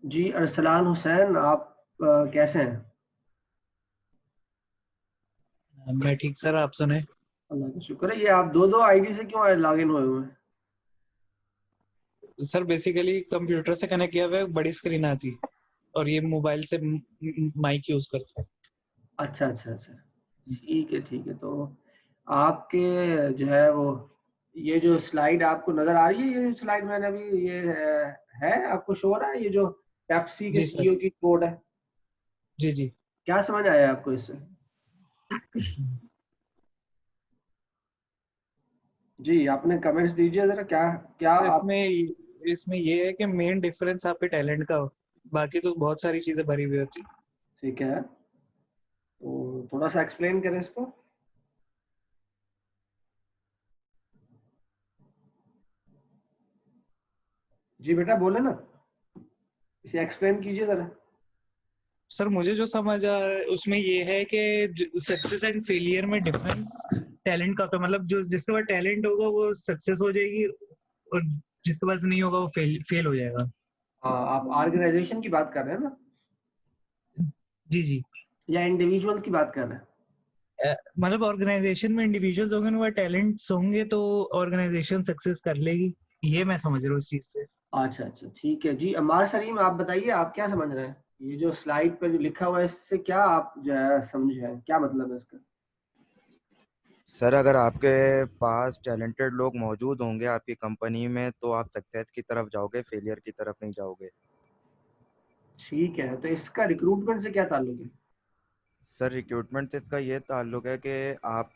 जी, अरसलान हुसैन, आप कैसे हैं? मैं ठीक सर, आप सुने। अल्लाह का शुक्र है। ये आप दो आईडी से क्यों लॉग इन हुए हुए हैं? सर बेसिकली कंप्यूटर से कनेक्ट किया हुआ है, बड़ी स्क्रीन आती और ये मोबाइल से माइक यूज करता है। अच्छा अच्छा अच्छा, ठीक है ठीक है। तो आपके जो है वो ये जो स्लाइड आपको नज़र आ रही है, ये स्लाइड मैंने अभी ये है आपको शो हो रहा है, ये जो पेप्सी के जी सर। सीईओ की कोड है? जी जी। क्या समझ आया आपको इससे? जी, आपने कमेंट्स दीजिए ज़रा, क्या क्या सर आप। इसमें ये है कि मेन डिफरेंस आपके टैलेंट का हो, बाकी तो बहुत सारी चीजें भरी हुई होती। ठीक है, तो थोड़ा सा एक्सप्लेन करें इसको। जी बेटा बोले ना, इसे एक्सप्लेन कीजिए ज़रा। सर मुझे जो समझ आ रहा है उसमें ये है कि सक्सेस एंड फेलियर में डिफरेंस टैलेंट का होता है। मतलब जो जिसके पास टैलेंट होगा वो सक्सेस हो जाएगी और जिसके पास नहीं होगा वो फेल हो जाएगा। हाँ, आप ऑर्गेनाइजेशन की बात कर रहे हैं ना, जी जी। या इंडिविजुअल्स की बात कर रहे हैं? मतलब ऑर्गेनाइजेशन में इंडिविजुअल्स होंगे ना, वो टैलेंट्स होंगे तो ऑर्गेनाइजेशन सक्सेस कर लेगी। ये मैं समझ रहा हूँ इस चीज से। अच्छा अच्छा, ठीक है जी। अम्मार सलीम, आप बताइए, आप क्या समझ रहे हैं? ये जो स्लाइड पर जो लिखा हुआ है, इससे क्या आप जो है समझे हैं, क्या मतलब है इसका? सर अगर आपके पास टैलेंटेड लोग मौजूद होंगे आपकी कंपनी में तो आप सक्सेस की तरफ जाओगे, फेलियर की तरफ नहीं जाओगे। ठीक है, तो इसका रिक्रूटमेंट से क्या ताल्लुक है? सर रिक्रूटमेंट से इसका ये ताल्लुक है कि आप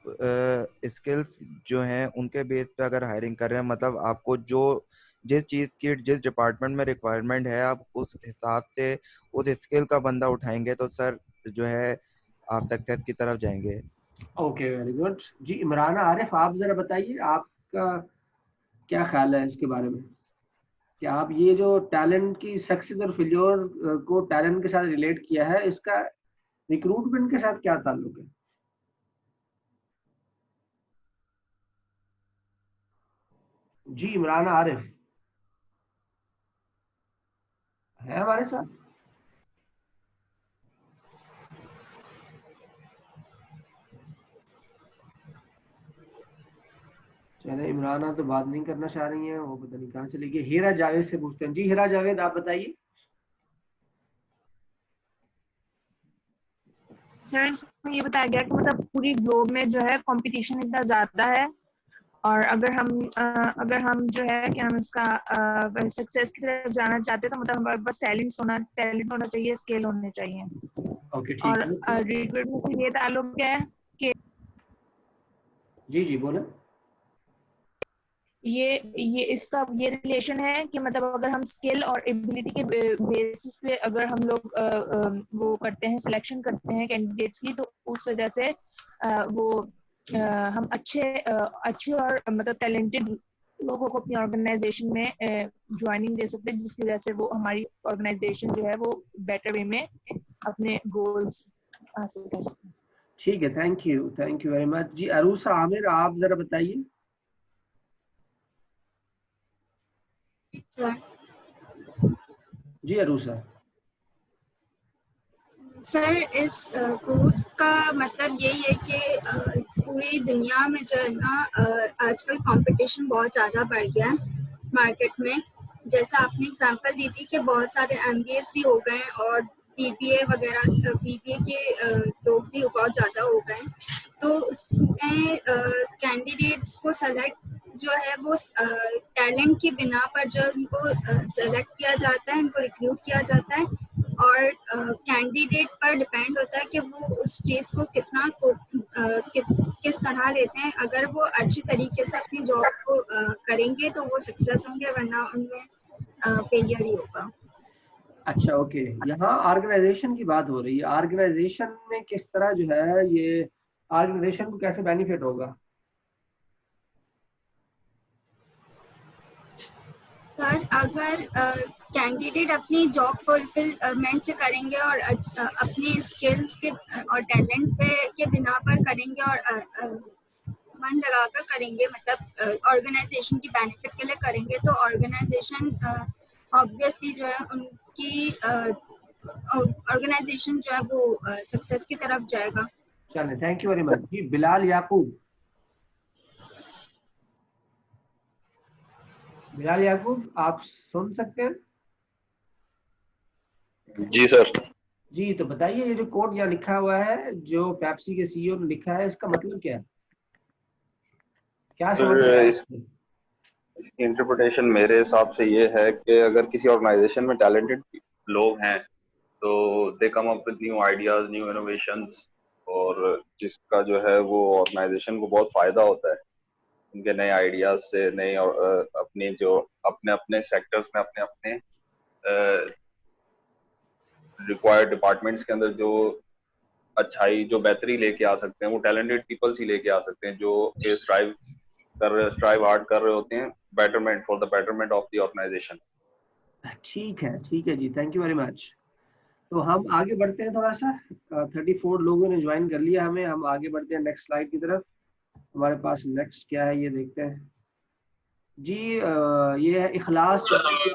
स्किल्स जो हैं उनके बेस पे अगर हायरिंग कर रहे हैं, मतलब आपको जो जिस चीज़ की जिस डिपार्टमेंट में रिक्वायरमेंट है आप उस हिसाब से उस स्किल का बंदा उठाएंगे तो सर जो है आप सक्सेस की तरफ जाएंगे। ओके, वेरी गुड जी। इमरान आरिफ, आप जरा बताइए, आपका क्या ख्याल है इसके बारे में कि आप ये जो टैलेंट की सक्सेस और फेल्योर को टैलेंट के साथ रिलेट किया है, इसका रिक्रूटमेंट के साथ क्या ताल्लुक है? जी, इमरान आरिफ है हमारे साथ? चले, इमराना तो बात नहीं करना चाह रही हैं, वो पता नहीं कहाँ चली गई। हीरा जावेद से पूछते हैं। जी हीरा जावेद, आप बताइए। सर इसमें ये बताया गया कि मतलब पूरी ग्लोब में जो है कंपटीशन इतना ज्यादा है, और अगर हम जो है कि हम इसका सक्सेस की तरफ जाना चाहते हैं तो मतलब हमारे पास टैलेंट होना चाहिए, स्किल होने चाहिए। ओके और ठीक है, तो रिक्रूटमेंट से ये ताल्लुक है कि जी जी बोले। ये इसका ये रिलेशन है कि मतलब अगर हम स्किल और एबिलिटी के बेसिस पे अगर हम लोग वो करते हैं, सिलेक्शन करते हैं कैंडिडेट्स की, तो उस वजह से वो हम अच्छे और मतलब टैलेंटेड लोगों को अपनी ऑर्गेनाइजेशन में ज्वाइनिंग दे सकते हैं, जिसकी वजह से वो हमारी ऑर्गेनाइजेशन जो है वो बेटर वे में अपने गोल्स हासिल कर सकते ठीक है, थैंक यू वेरी मच जी। अरूसा आमिर, आप जरा बताइए। सर जी अरूसा। सर इस कोड का मतलब यही है कि पूरी दुनिया में जो है ना आजकल कंपटीशन बहुत ज़्यादा बढ़ गया है मार्केट में। जैसा आपने एग्जांपल दी थी कि बहुत सारे एमबीएस भी हो गए हैं और बीबीए वगैरह बीबीए के लोग भी बहुत ज़्यादा हो गए हैं। तो उसमें कैंडिडेट्स को सेलेक्ट जो है वो टैलेंट की बिना पर जो उनको सेलेक्ट किया जाता है, उनको रिक्रूट किया जाता है, और कैंडिडेट पर डिपेंड होता है कि वो उस चीज़ को किस तरह लेते हैं। अगर वो अच्छी तरीके से अपनी जॉब को करेंगे तो वो सक्सेस होंगे, वरना उनमें फेलियर ही होगा। अच्छा ओके, यहाँ ऑर्गेनाइजेशन की बात हो रही है। ऑर्गेनाइजेशन में किस तरह जो है ये ऑर्गेनाइजेशन को कैसे बेनिफिट होगा? सर अगर कैंडिडेट अपनी जॉब फुलफिलमेंट से करेंगे और अपनी स्किल्स के और टैलेंट पे के बिना पर करेंगे और मन लगाकर करेंगे, मतलब ऑर्गेनाइजेशन की बेनिफिट के लिए करेंगे, तो ऑर्गेनाइजेशन ऑब्वियसली जो है कि ऑर्गेनाइजेशन जो है वो सक्सेस की तरफ जाएगा। चलें, थैंक यू वेरी मच। जी बिलाल याकूब, बिलाल याकूब आप सुन सकते हैं? जी सर। जी तो बताइए, ये जो कोड यहाँ लिखा हुआ है जो पेप्सी के सीईओ ने लिखा है, इसका मतलब क्या है? क्या समझ में आया? इसकी इंटरप्रिटेशन मेरे हिसाब से ये है कि अगर किसी ऑर्गेनाइजेशन में टैलेंटेड लोग हैं तो they come up with new ideas, new innovations, और जिसका जो है वो ऑर्गेनाइजेशन को बहुत फायदा होता है उनके नए आइडियाज से, नए अपने जो अपने अपने सेक्टर्स में अपने अपने रिक्वायर्ड डिपार्टमेंट्स के अंदर जो अच्छाई, जो बेहतरी लेके आ सकते हैं, वो टैलेंटेड पीपल्स ही लेके आ सकते हैं जो स्ट्राइव हार्ड कर रहे होते हैं betterment, for the betterment of the organisation. ठीक है जी, थैंक यू वेरी मच। तो हम आगे बढ़ते हैं थोड़ा सा। 34 लोगों ने ज्वाइन कर लिया हमें, हम आगे बढ़ते हैं नेक्स्ट स्लाइड की तरफ। हमारे पास नेक्स्ट क्या है ये देखते हैं। जी ये है इखलास।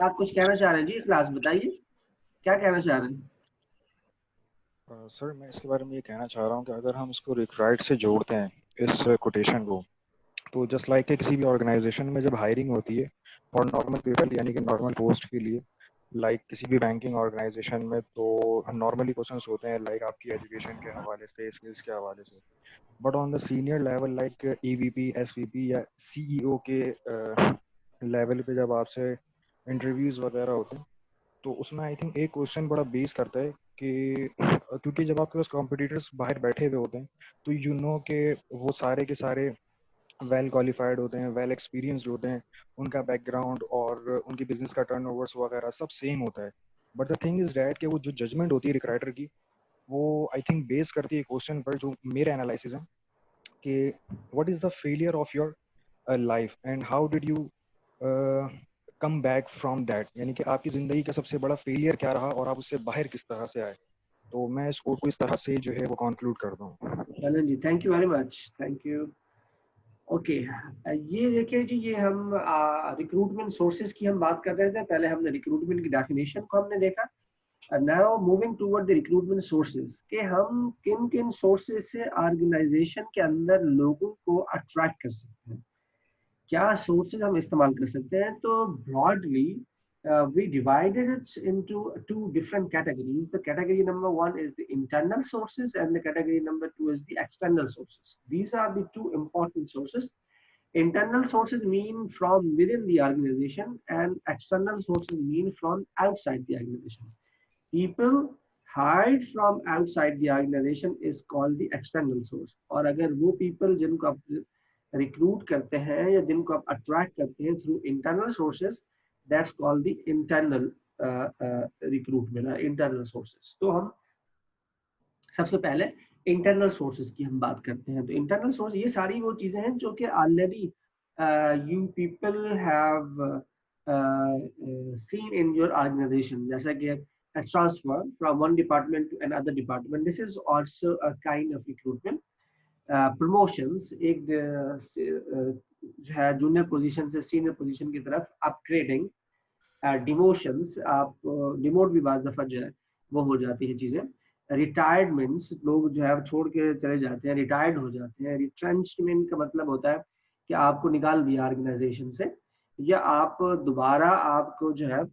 आप कुछ कहना चाह रहे हैं? जी इखलास बताइए, क्या कहना चाह रहे हैं? सर मैं इसके बारे में ये कहना चाह रहा हूँ कि अगर हम इसको रिक्वायर्ड से जोड़ते हैं इस कोटेशन को, तो जस्ट लाइक किसी भी ऑर्गेनाइजेशन में जब हायरिंग होती है और नॉर्मल पीपल यानी कि नॉर्मल पोस्ट के लिए, लाइक किसी भी बैंकिंग ऑर्गेनाइजेशन में, तो नॉर्मली क्वेश्चंस होते हैं लाइक आपकी एजुकेशन के हवाले से, स्किल्स के हवाले से। But on the senior level like EVP, SVP या CEO के लेवल पे जब आपसे इंटरव्यूज़ वगैरह होते हैं, तो उसमें आई थिंक एक क्वेश्चन बड़ा बेस करता है कि क्योंकि जब आपके पास कॉम्पिटिटर्स बाहर बैठे हुए होते हैं तो यू नो कि वो सारे के सारे वेल क्वालिफाइड होते हैं, वेल एक्सपीरियंस्ड होते हैं, उनका बैकग्राउंड और उनकी बिजनेस का टर्नओवर्स वगैरह सब सेम होता है। But the thing is that कि वो जो जजमेंट होती है रिक्राइटर की, वो आई थिंक बेस करती है क्वेश्चन पर, जो मेरा एनालिसिस है कि what is the failure of your life and how did you come back from that, यानी कि आपकी ज़िंदगी का सबसे बड़ा फेलियर क्या रहा और आप उससे बाहर किस तरह से आए। तो मैं इस कोड को इस तरह से जो है वो कंक्लूड करता हूँ। चलें जी, thank you very much, thank you. Okay ये देखिए जी, ये हम रिक्रूटमेंट सोर्सेज की हम बात कर रहे थे। पहले हमने रिक्रूटमेंट की डेफिनेशन को हमने देखा। Now moving toward the recruitment sources, कि हम किन किन सोर्सेज से ऑर्गेनाइजेशन के अंदर लोगों को अट्रैक्ट कर सकते हैं, क्या सोर्सेज हम इस्तेमाल कर सकते हैं। तो broadly we divided it into two different categories. The category number 1 is the internal sources and the category number 2 is the external sources. These are the two important sources. Internal sources mean from within the organization and external sources mean from outside the organization. People hired from outside the organization is called the external source. और अगर वो people जिनको आप recruit करते हैं या जिनको आप attract करते हैं through internal sources, that's called the internal recruitment, internal sources. तो हम सबसे पहले इंटरनल सोर्सेज की हम बात करते हैं। तो इंटरनल सोर्स ये सारी वो चीजें हैं जो कि already you people have seen in your organisation, जैसा कि transfer from one department to another department, this is also a kind of recruitment. Promotions, एक जो है जूनियर पोजीशन से सीनियर पोजीशन की तरफ अपग्रेडिंग, डिमोशंस, आप डिमोट भी बाज़ दफ़ा जो है वो हो जाती है चीज़ें। रिटायरमेंट्स, लोग जो है छोड़ के चले जाते हैं, रिटायर्ड हो जाते हैं। रिट्रेंचमेंट का मतलब होता है कि आपको निकाल दिया ऑर्गेनाइजेशन से, या आप दोबारा आपको जो है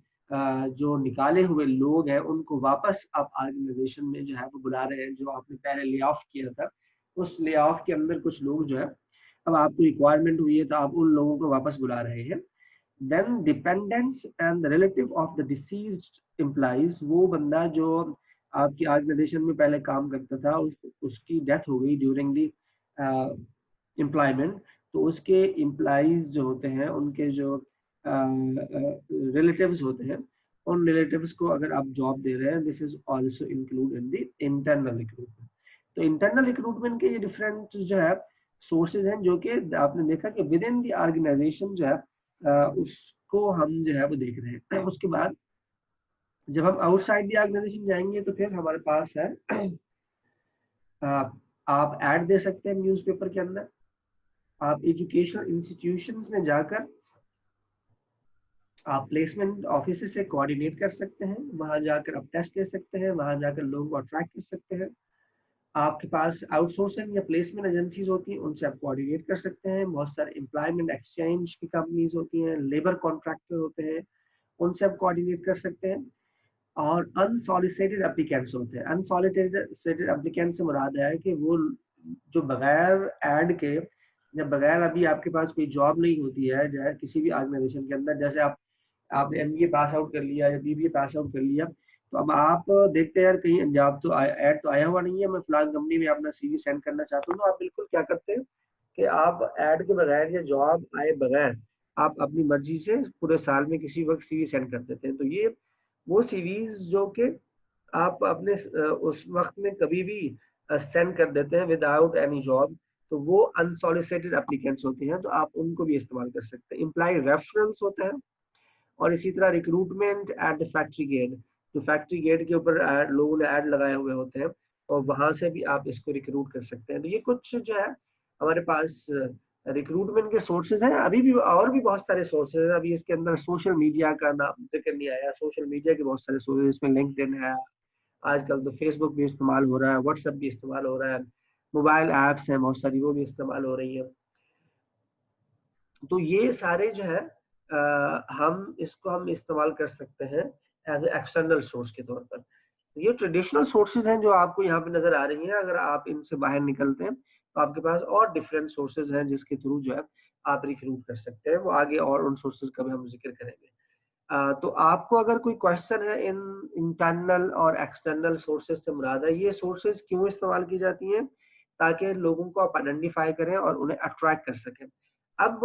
जो निकाले हुए लोग हैं उनको वापस आप ऑर्गेनाइजेशन में जो है वो बुला रहे हैं। जो आपने पहले ले ऑफ किया था, उस ले ऑफ के अंदर कुछ लोग जो है अब आपको रिक्वायरमेंट हुई है तो आप उन लोगों को वापस बुला रहे हैं। Then dependents and the relative of the deceased employees, वो बंदा जो आपकी ऑर्गेनाइजेशन में पहले काम करता था, उसकी डेथ हो गई ड्यूरिंग दी एम्प्लॉयमेंट, तो उसके एम्प्लॉइज जो होते हैं उनके जो रिलेटिव्स होते हैं, उन रिलेटिव्स को अगर आप जॉब दे रहे हैं, this is also include in the internal recruitment. तो इंटरनल रिक्रूटमेंट के ये डिफरेंट जो है सोर्सेज हैं जो कि आपने देखा कि विद इन द ऑर्गेनाइजेशन जो है उसको हम जो है वो देख रहे हैं। उसके बाद जब हम आउटसाइड द ऑर्गेनाइजेशन जाएंगे तो फिर हमारे पास है आप ऐड दे सकते हैं न्यूज़पेपर के अंदर, आप एजुकेशनल इंस्टीट्यूशंस में जाकर आप प्लेसमेंट ऑफिस से कोऑर्डिनेट कर सकते हैं, वहां जाकर आप टेस्ट ले सकते हैं, वहां जाकर लोगों को अट्रैक्ट कर सकते हैं। आपके पास आउटसोर्सिंग या प्लेसमेंट एजेंसीज होती हैं, उनसे आप कोऑर्डिनेट कर सकते हैं। बहुत सारे एम्प्लॉयमेंट एक्सचेंज की कंपनीज होती हैं, लेबर कॉन्ट्रैक्टर होते हैं, उनसे आप कोऑर्डिनेट कर सकते हैं। और अनसॉलिसिटेड एप्लीकेंट्स होते हैं। अनसॉलिसिटेड एप्लीकेंट से मुराद है कि वो जो बगैर ऐड के, या बगैर अभी आपके पास कोई जॉब नहीं होती है चाहे किसी भी ऑर्गेनाइजेशन के अंदर, जैसे आपने एमबीए पास आउट कर लिया या बीबीए पास आउट कर लिया, तो अब आप देखते हैं यार कहीं जॉब तो ऐड तो आया हुआ नहीं है, मैं फलान कंपनी में अपना सीवी सेंड करना चाहता हूँ, तो आप बिल्कुल क्या करते हैं कि आप ऐड के बगैर या जॉब आए बगैर आप अपनी मर्जी से पूरे साल में किसी वक्त सीवी सेंड कर देते हैं। तो ये वो सीवीज जो कि आप अपने उस वक्त में कभी भी सेंड कर देते हैं विदाउट एनी जॉब, तो वो अनसॉलिसिटेड एप्लीकेंट्स होते हैं, तो आप उनको भी इस्तेमाल कर सकते हैं। एम्प्लॉय रेफरेंस होता है, और इसी तरह recruitment at the factory gate, जो फैक्ट्री गेट के ऊपर लोगों ने ऐड लगाए हुए होते हैं, और वहां से भी आप इसको रिक्रूट कर सकते हैं। तो ये कुछ जो है हमारे पास रिक्रूटमेंट के सोर्सेज हैं। अभी भी और भी बहुत सारे सोर्सेज हैं। अभी इसके अंदर सोशल मीडिया का नाम जिक्र नहीं आया, सोशल मीडिया के बहुत सारे सोर्सेज, इसमें लिंक्डइन है, आजकल तो फेसबुक भी इस्तेमाल हो रहा है, व्हाट्सएप भी इस्तेमाल हो रहा है, मोबाइल ऐप्स हैं बहुत सारी, वो भी इस्तेमाल हो रही है। तो ये सारे जो है हम इस्तेमाल कर सकते हैं एज एक्सटर्नल सोर्स के तौर पर। ये ट्रेडिशनल सोर्सेज हैं जो आपको यहाँ पे नजर आ रही हैं। अगर आप इनसे बाहर निकलते हैं तो आपके पास और डिफरेंट सोर्सेज हैं जिसके थ्रू जो है आप रिक्रूट कर सकते हैं। वो आगे और उन सोर्सेज का भी हम जिक्र करेंगे। तो आपको अगर कोई क्वेश्चन है इन इंटरनल और एक्सटर्नल सोर्सेज से मुराद है, ये सोर्सेज क्यों इस्तेमाल की जाती हैं, ताकि लोगों को आप आइडेंटिफाई करें और उन्हें अट्रैक्ट कर सकें। अब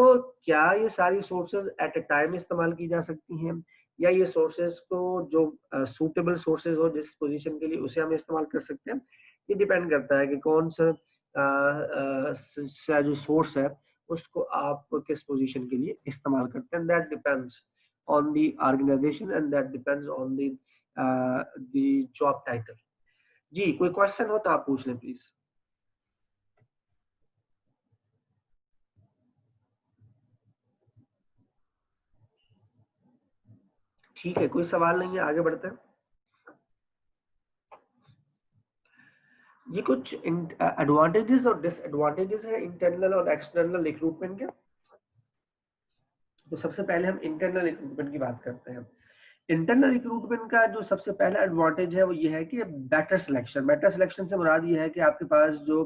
क्या ये सारी सोर्सेज एट ए टाइम इस्तेमाल की जा सकती हैं, या ये सोर्सेज को जो सूटेबल सोर्सेज हो जिस पोजीशन के लिए उसे हम इस्तेमाल कर सकते हैं, ये डिपेंड करता है कि कौन सा जो सोर्स है उसको आप किस पोजीशन के लिए इस्तेमाल करते हैं। That depends on the organization and that depends on the job title। जी कोई क्वेश्चन हो तो आप पूछ लें प्लीज। ठीक है, कोई सवाल नहीं है, आगे बढ़ते हैं। ये कुछ एडवांटेजेस और डिसएडवांटेजेस है इंटरनल और एक्सटर्नल रिक्रूटमेंट के। तो सबसे पहले हम इंटरनल रिक्रूटमेंट की बात करते हैं। इंटरनल रिक्रूटमेंट का जो सबसे पहला एडवांटेज है वो ये है कि बेटर सिलेक्शन। बेटर सिलेक्शन से मुराद ये है कि आपके पास जो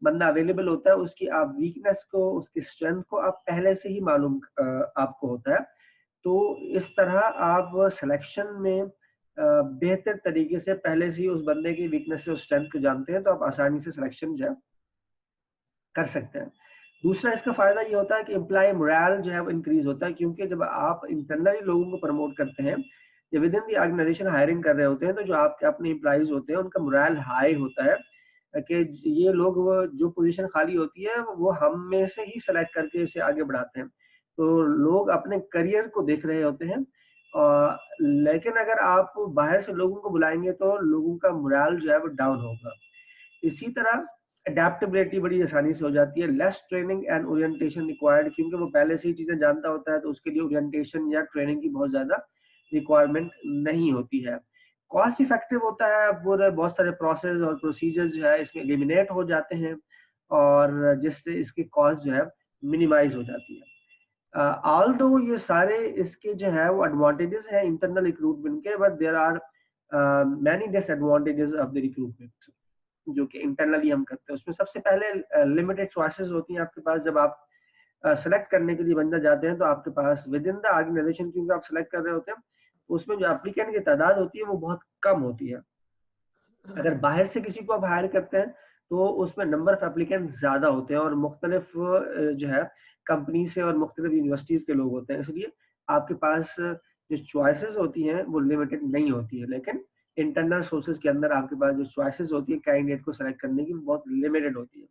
बंदा अवेलेबल होता है उसकी आप वीकनेस को, उसकी स्ट्रेंथ को आप पहले से ही मालूम आपको होता है। तो इस तरह आप सिलेक्शन में बेहतर तरीके से पहले से ही उस बंदे की वीकनेस और स्ट्रेंथ को जानते हैं, तो आप आसानी से सिलेक्शन जो है कर सकते हैं। दूसरा इसका फायदा ये होता है कि एम्प्लॉय मोरल जो है वो इंक्रीज होता है, क्योंकि जब आप इंटरनली लोगों को प्रमोट करते हैं, जब within the organisation hiring कर रहे होते हैं, तो जो आपके अपने एम्प्लॉइज होते हैं उनका मोरल हाई होता है कि ये लोग वो जो पोजीशन खाली होती है वो हम में से ही सेलेक्ट करके इसे आगे बढ़ाते हैं। तो लोग अपने करियर को देख रहे होते हैं। लेकिन अगर आप बाहर से लोगों को बुलाएंगे तो लोगों का मोरल जो है वो डाउन होगा। इसी तरह अडेप्टेबिलिटी बड़ी आसानी से हो जाती है। Less training and orientation required, क्योंकि वो पहले से ही चीजें जानता होता है, तो उसके लिए ओरिएंटेशन या ट्रेनिंग की बहुत ज्यादा रिक्वायरमेंट नहीं होती है। कॉस्ट इफेक्टिव होता है, पूरे बहुत सारे प्रोसेस और प्रोसीजर्स जो है इसमें एलिमिनेट हो जाते हैं, और जिससे इसकी कॉस्ट जो है मिनिमाइज हो जाती है। ऑल्दो ये सारे इसके जो है वो एडवांटेजेस हैं इंटरनल रिक्रूटमेंट के, but there are many disadvantages of the recruitment जो कि इंटरनली हम करते हैं। उसमें सबसे पहले लिमिटेड चॉइसेस होती हैं आपके पास। जब आप सेलेक्ट करने के लिए बंदा जाते हैं तो आपके पास विद इन द ऑर्गेनाइजेशन, क्योंकि आप सेलेक्ट कर रहे होते हैं, उसमें जो एप्लीकेंट की तादाद होती है वो बहुत कम होती है। अगर बाहर से किसी को आप हायर करते हैं तो उसमें नंबर ऑफ एप्लीकेंट ज्यादा होते हैं, और मुख्तलिफ जो है कंपनी से और मुख्तलिफ यूनिवर्सिटीज के लोग होते हैं, इसलिए आपके पास जो चॉइसेस होती हैं वो लिमिटेड नहीं होती है। लेकिन इंटरनल सोर्सेज के अंदर आपके पास जो चॉइसेस होती है कैंडिडेट को सेलेक्ट करने की बहुत लिमिटेड होती है।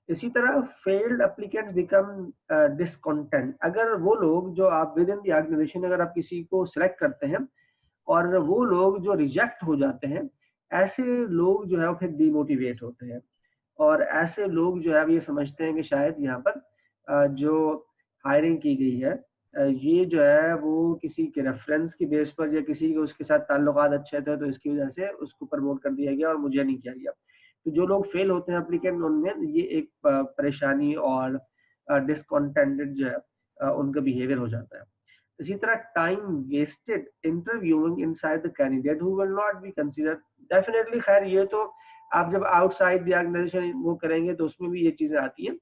इसी तरह फेल्ड एप्लीकेंट्स बिकम डिसकंटेंट। अगर वो लोग जो आप विद इन द ऑर्गेनाइजेशन अगर आप किसी को सिलेक्ट करते हैं और वो लोग जो रिजेक्ट हो जाते हैं, ऐसे लोग जो है वो फिर डिमोटिवेट होते हैं, और ऐसे लोग जो है ये समझते हैं कि शायद यहाँ पर जो हायरिंग की गई है ये जो है वो किसी के रेफरेंस की बेस पर या किसी के उसके साथ ताल्लुकात अच्छे थे तो इसकी वजह से उसको प्रमोट कर दिया गया और मुझे नहीं किया गया। तो जो लोग फेल होते हैं एप्लीकेंट, उनमें ये एक परेशानी और डिसकंटेंटेड जो है उनका बिहेवियर हो जाता है। इसी तरह time wasted interviewing inside the candidate who will not be considered, definitely खैर ये तो आप जब आउटसाइड द ऑर्गेनाइजेशन वो करेंगे तो उसमें भी ये चीजें आती हैं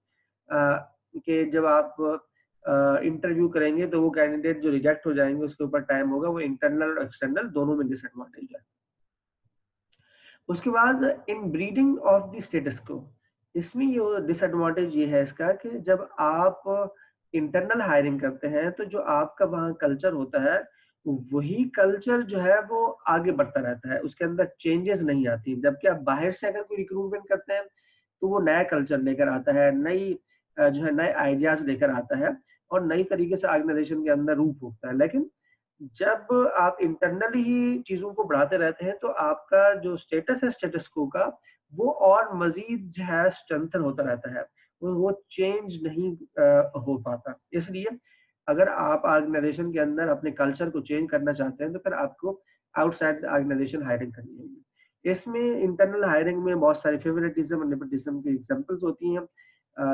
कि जब आप इंटरव्यू करेंगे तो वो कैंडिडेट जो रिजेक्ट हो जाएंगे उसके ऊपर टाइम होगा, वो इंटरनल और एक्सटर्नल दोनों में डिसएडवांटेज है। उसके बाद इन ब्रीडिंग ऑफ द स्टेटस को, इसमें ये डिसएडवांटेज ये है इसका कि जब आप इंटरनल हायरिंग करते हैं तो जो आपका वहाँ कल्चर होता है वही कल्चर जो है वो आगे बढ़ता रहता है, उसके अंदर चेंजेस नहीं आती। जबकि आप बाहर से अगर कोई रिक्रूटमेंट करते हैं तो वो नया कल्चर लेकर आता है, नई जो है नए आइडियाज लेकर आता है और नई तरीके से ऑर्गेनाइजेशन के अंदर रूप होता है। लेकिन जब आप इंटरनली ही चीजों को बढ़ाते रहते हैं तो आपका जो स्टेटस है स्टेटस को का वो और मजीद जो है स्ट्रेंथन होता रहता है, वो चेंज नहीं हो पाता। इसलिए अगर आप ऑर्गेनाइजेशन के अंदर अपने कल्चर को चेंज करना चाहते हैं तो फिर आपको आउटसाइड ऑर्गेनाइजेशन हायरिंग करनी होगी। इसमें इंटरनल हायरिंग में बहुत सारी फेवरेटिज्म और नेपोटिज्म की एग्जांपल्स होती हैं,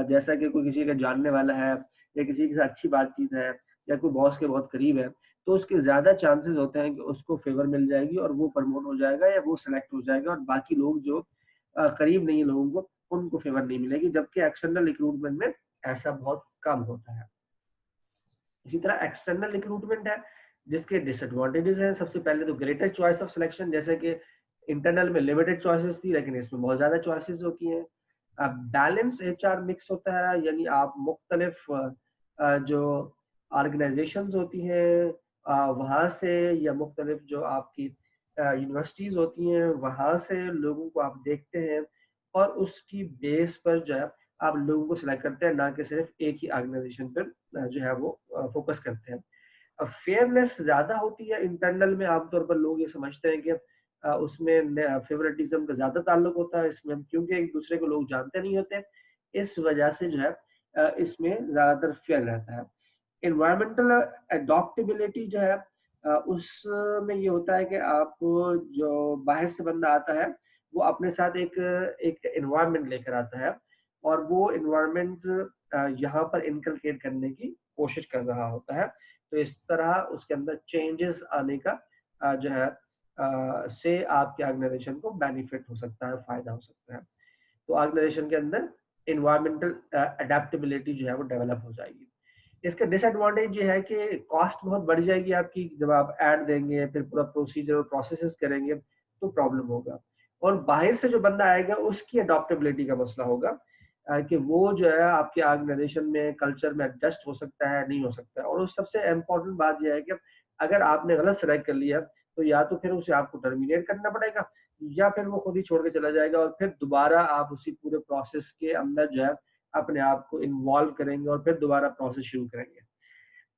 जैसा कि कोई किसी का जानने वाला है या किसी के साथ अच्छी बातचीत है या कोई बॉस के बहुत करीब है तो उसके ज्यादा चांसेस होते हैं कि उसको फेवर मिल जाएगी और वो प्रमोट हो जाएगा या वो सिलेक्ट हो जाएगा और बाकी लोग जो करीब नहीं है लोगों को उनको फेवर नहीं मिलेगी। जबकि एक्सटर्नल रिक्रूटमेंट में ऐसा बहुत कम होता है। इसी तरह एक्सटर्नल रिक्रूटमेंट है जिसके डिसएडवांटेजेस हैं। सबसे पहले तो ग्रेटर चॉइस ऑफ सिलेक्शन, जैसे कि इंटरनल में लिमिटेड चॉइसेस थी लेकिन इसमें बहुत ज्यादा चॉइसेस होती हैं। बैलेंस एचआर मिक्स होता है, यानी आप मुख्तलिफ जो ऑर्गेनाइजेशंस होती हैं वहाँ से या मुख्तलिफ जो आपकी यूनिवर्सिटीज़ होती हैं वहाँ से लोगों को आप देखते हैं और उसकी बेस पर जो है आप लोगों को सिलेक्ट करते हैं, ना कि सिर्फ एक ही ऑर्गेनाइजेशन पर जो है वो फोकस करते हैं। अब फेयरनेस ज़्यादा होती है इंटरनल में, आमतौर पर लोग ये समझते हैं कि उसमें फेवरेटिज्म का ज़्यादा ताल्लुक होता है इसमें, क्योंकि एक दूसरे को लोग जानते नहीं होते, इस वजह से जो है इसमें ज़्यादातर फेयर रहता है। एनवायरमेंटल एडॉप्टेबिलिटी जो है उसमें ये होता है कि आप जो बाहर से बंदा आता है वो अपने साथ एक एक एनवायरनमेंट लेकर आता है और वो एनवायरनमेंट यहाँ पर इनकलकेट करने की कोशिश कर रहा होता है। तो इस तरह उसके अंदर चेंजेस आने का जो है से आपके ऑर्गेनाइजेशन को बेनिफिट हो सकता है, फायदा हो सकता है। तो ऑर्गेनाइजेशन के अंदर एनवायरमेंटल अडेप्टेबिलिटी जो है वो डेवलप हो जाएगी। इसका डिसएडवांटेज ये है कि कॉस्ट बहुत बढ़ जाएगी आपकी, जब आप ऐड देंगे फिर पूरा प्रोसीजर और प्रोसेसेस करेंगे तो प्रॉब्लम होगा। और बाहर से जो बंदा आएगा उसकी अडॉप्टेबिलिटी का मसला होगा कि वो जो है आपके ऑर्गेनाइजेशन में कल्चर में एडजस्ट हो सकता है नहीं हो सकता है। और उस सबसे इम्पोर्टेंट बात यह है कि अगर आपने गलत सेलेक्ट कर लिया तो या तो फिर उसे आपको टर्मिनेट करना पड़ेगा या फिर वो खुद ही छोड़ के चला जाएगा और फिर दोबारा आप उसी पूरे प्रोसेस के अंदर जो है अपने आप को इन्वॉल्व करेंगे और फिर दोबारा प्रोसेस शुरू करेंगे।